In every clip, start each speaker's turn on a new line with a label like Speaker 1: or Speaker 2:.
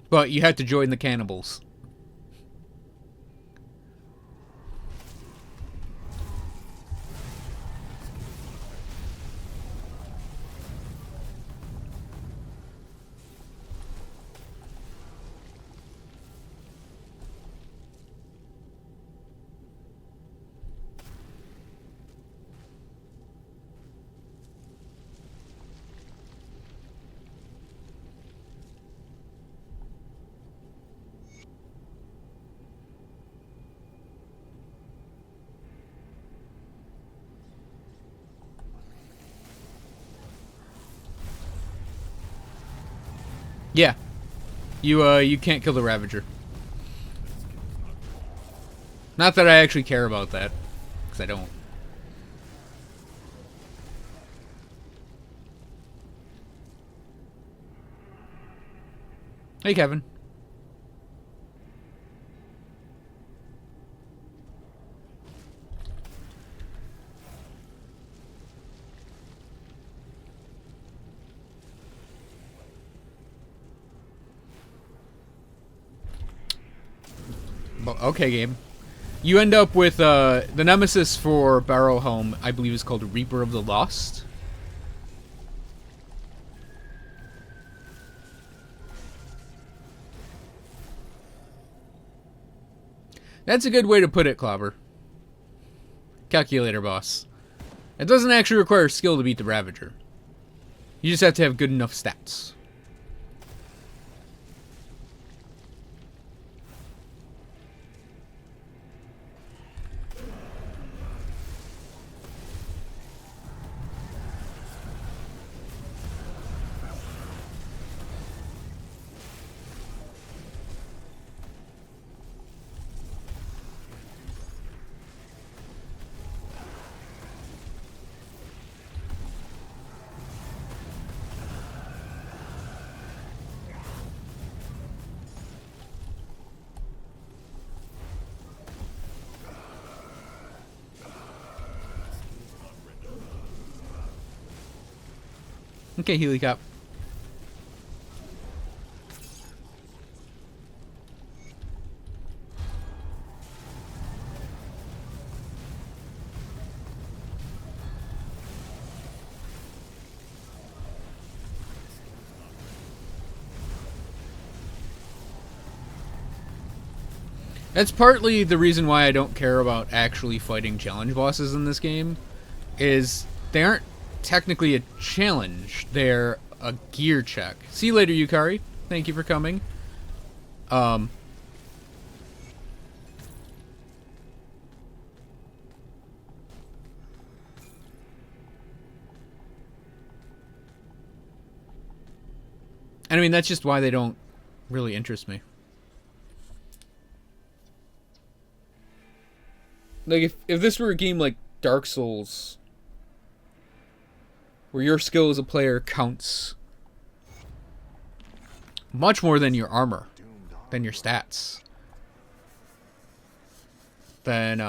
Speaker 1: But you had to join the cannibals. Yeah. You can't kill the Ravager. Not that I actually care about that, because I don't. Hey, Kevin. Okay, game. You end up with the nemesis for Barrowholm, I believe, is called Reaper of the Lost. That's a good way to put it, Clobber. Calculator boss. It doesn't actually require skill to beat the Ravager. You just have to have good enough stats. Okay, Helicop. That's partly the reason why I don't care about actually fighting challenge bosses in this game, is they aren't technically a challenge, they're a gear check. See you later, Yukari. Thank you for coming. I mean, that's just why they don't really interest me. Like, if this were a game like Dark Souls, where your skill as a player counts much more than your armor, than your stats, then,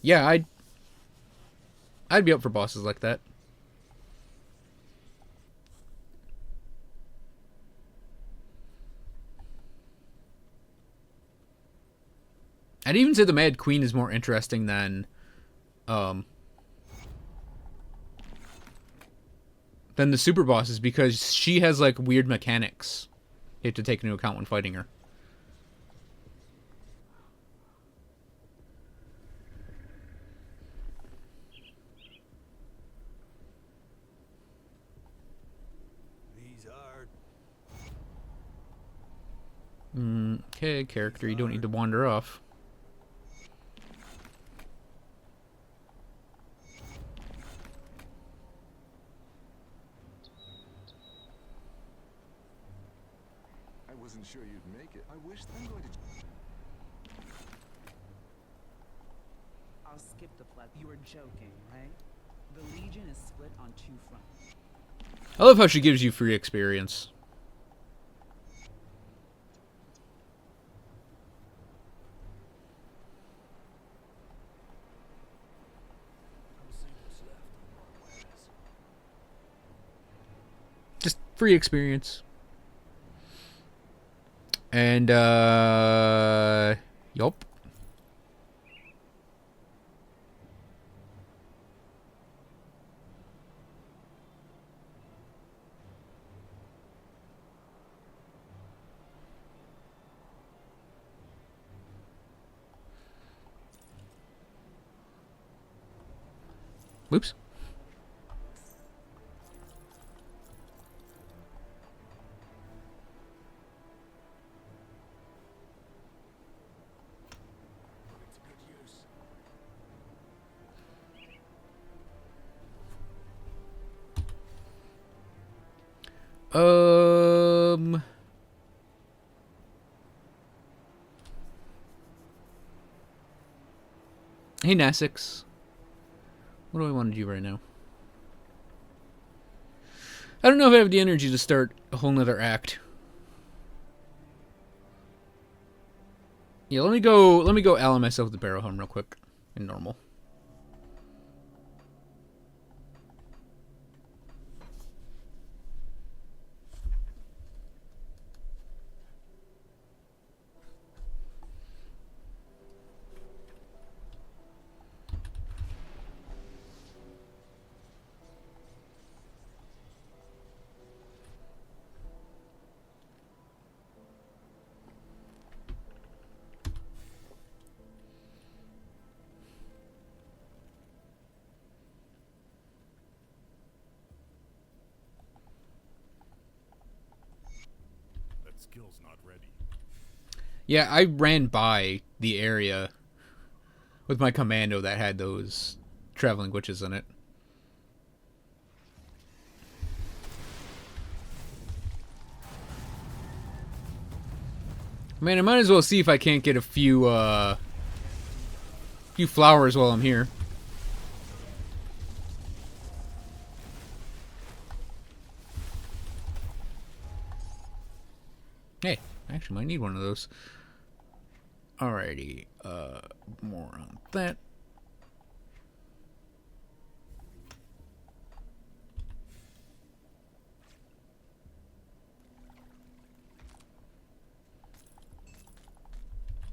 Speaker 1: yeah, I'd be up for bosses like that. I'd even say the Mad Queen is more interesting than the super bosses, because she has like weird mechanics you have to take into account when fighting her. Okay, character, you don't need to wander off.
Speaker 2: I wasn't sure you'd make it. I wish I'm going to.
Speaker 3: I'll skip the plot. You were joking, right? The Legion is split on two fronts.
Speaker 1: I love how she gives you free experience. Just free experience. And, yup. Whoops. Hey, Nassix. What do I want to do right now? I don't know if I have the energy to start a whole nother act. Yeah, let me go ally myself with the Barrowholm real quick in normal.
Speaker 2: Skill's not ready.
Speaker 1: Yeah, I ran by the area with my commando that had those traveling witches in it. Man, I might as well see if I can't get a few flowers while I'm here. Hey, I actually might need one of those. Alrighty, more on that.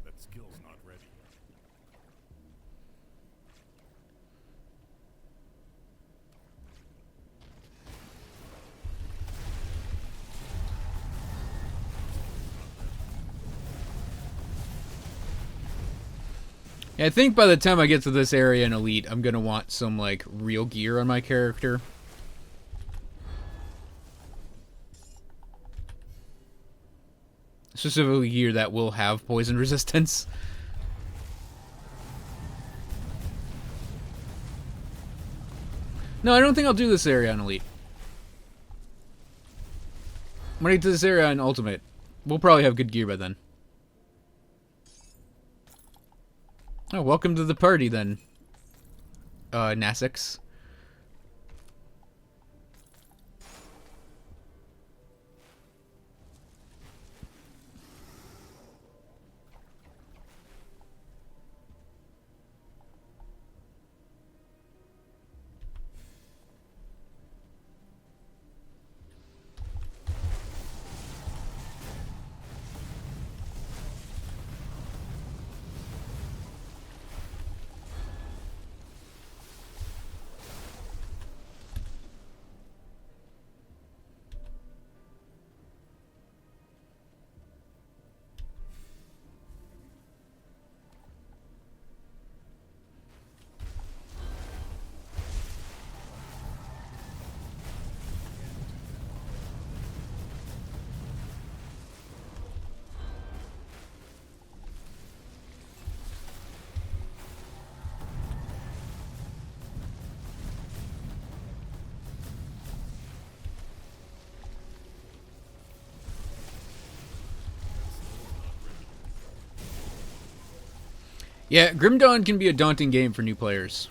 Speaker 2: That skill's not ready.
Speaker 1: Yeah, I think by the time I get to this area in Elite, I'm gonna want some, like, real gear on my character. Specifically gear that will have poison resistance. No, I don't think I'll do this area on Elite. When I get to this area on Ultimate, we'll probably have good gear by then. Oh, welcome to the party then, Nassix. Yeah, Grim Dawn can be a daunting game for new players.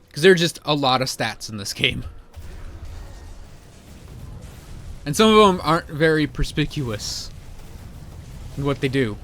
Speaker 1: Because there are just a lot of stats in this game. And some of them aren't very perspicuous in what they do.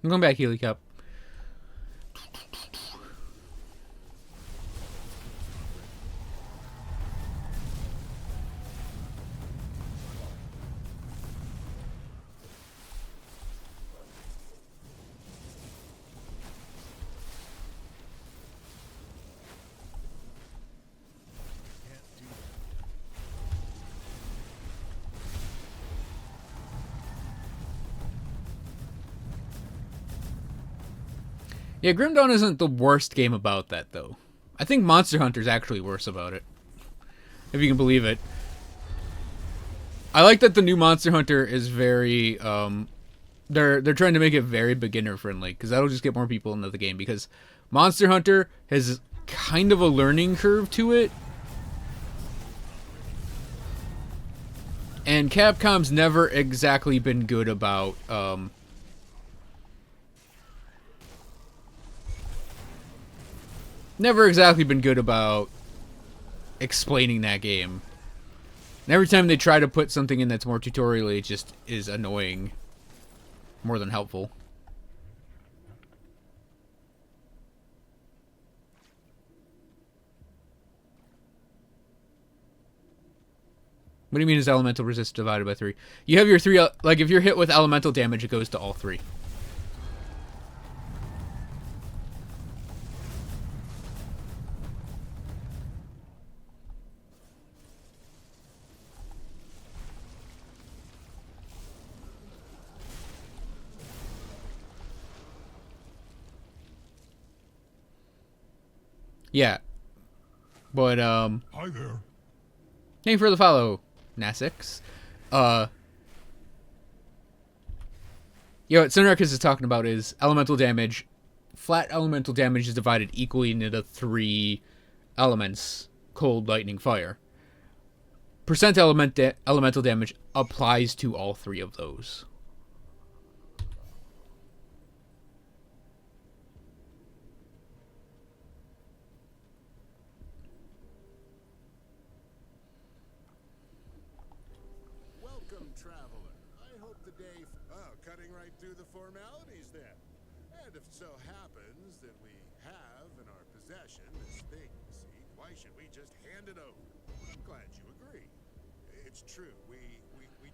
Speaker 1: I'm going back, Healy Cup. Yeah, Grim Dawn isn't the worst game about that, though. I think Monster Hunter's actually worse about it. If you can believe it. I like that the new Monster Hunter is very, they're trying to make it very beginner friendly, because that'll just get more people into the game, because Monster Hunter has kind of a learning curve to it. And Capcom's never exactly been good about, explaining that game. And every time they try to put something in that's more tutorially, it just is annoying more than helpful. What do you mean is elemental resist divided by 3? You have your 3, like if you're hit with elemental damage, it goes to all 3. Yeah. But,
Speaker 2: Hi there.
Speaker 1: thank you for the follow, Nasix. What Sunrarkus is talking about is elemental damage. Flat elemental damage is divided equally into 3 elements. Cold, lightning, fire. Percent elemental damage applies to all 3 of those.
Speaker 4: Welcome, traveler. I hope the day... cutting right through the formalities then. And if it so happens that we have in our possession this thing, see, why should we just hand it over? I'm glad you agree. It's true, we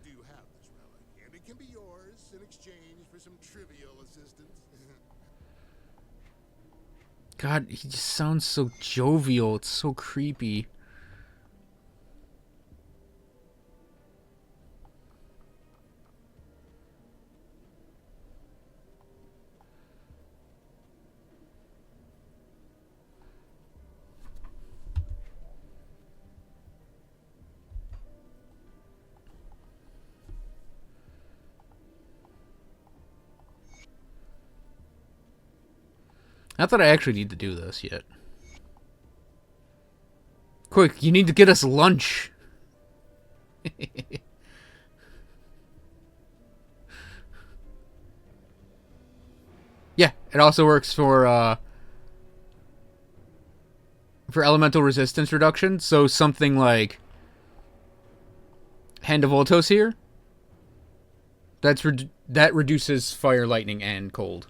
Speaker 4: do have this relic, and it can be yours in exchange for some trivial assistance.
Speaker 1: God, he just sounds so jovial. It's so creepy. Not that I actually need to do this yet. Quick, you need to get us lunch. Yeah, it also works for elemental resistance reduction. So something like Hand of Voltos here That reduces fire, lightning, and cold.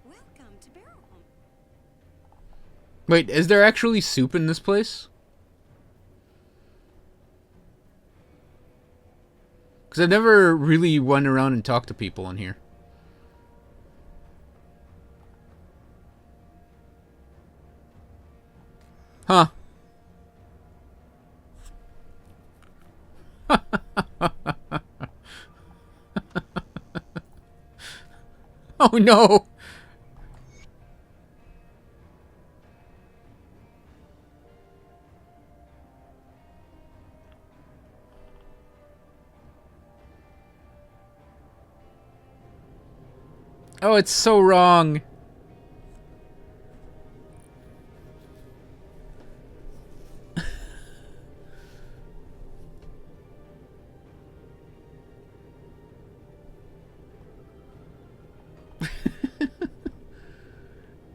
Speaker 5: Welcome to Barrowholm.
Speaker 1: Wait, is there actually soup in this place? Because I've never really went around and talked to people in here. Huh. Oh no! Oh, it's so wrong.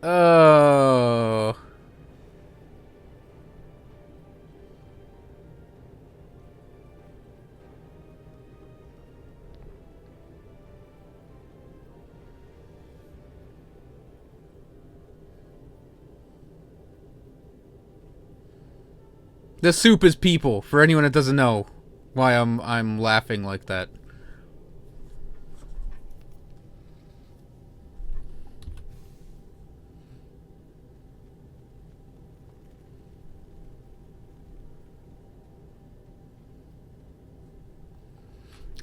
Speaker 1: Oh. The soup is people, for anyone that doesn't know why I'm laughing like that.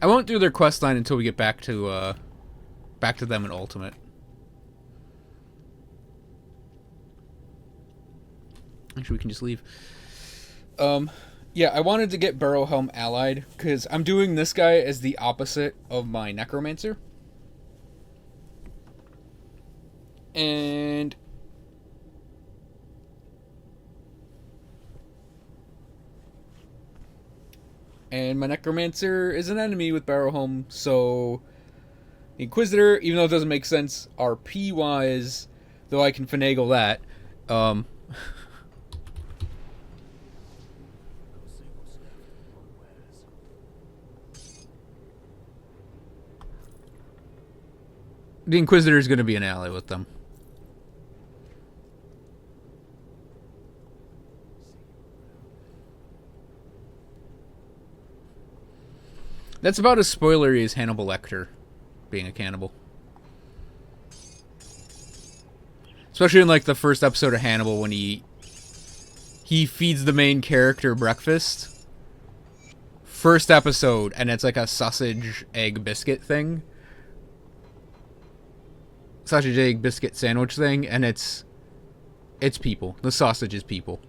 Speaker 1: I won't do their quest line until we get back to them in Ultimate. Actually, we can just leave. Yeah, I wanted to get Barrowholm allied, because I'm doing this guy as the opposite of my Necromancer. And my Necromancer is an enemy with Barrowholm, so the Inquisitor, even though it doesn't make sense RP-wise, though I can finagle that, the Inquisitor is going to be an ally with them. That's about as spoilery as Hannibal Lecter being a cannibal. Especially in like the first episode of Hannibal when he feeds the main character breakfast. First episode, and it's like a sausage egg biscuit thing. Sausage egg biscuit sandwich thing, and it's people. The sausage is people.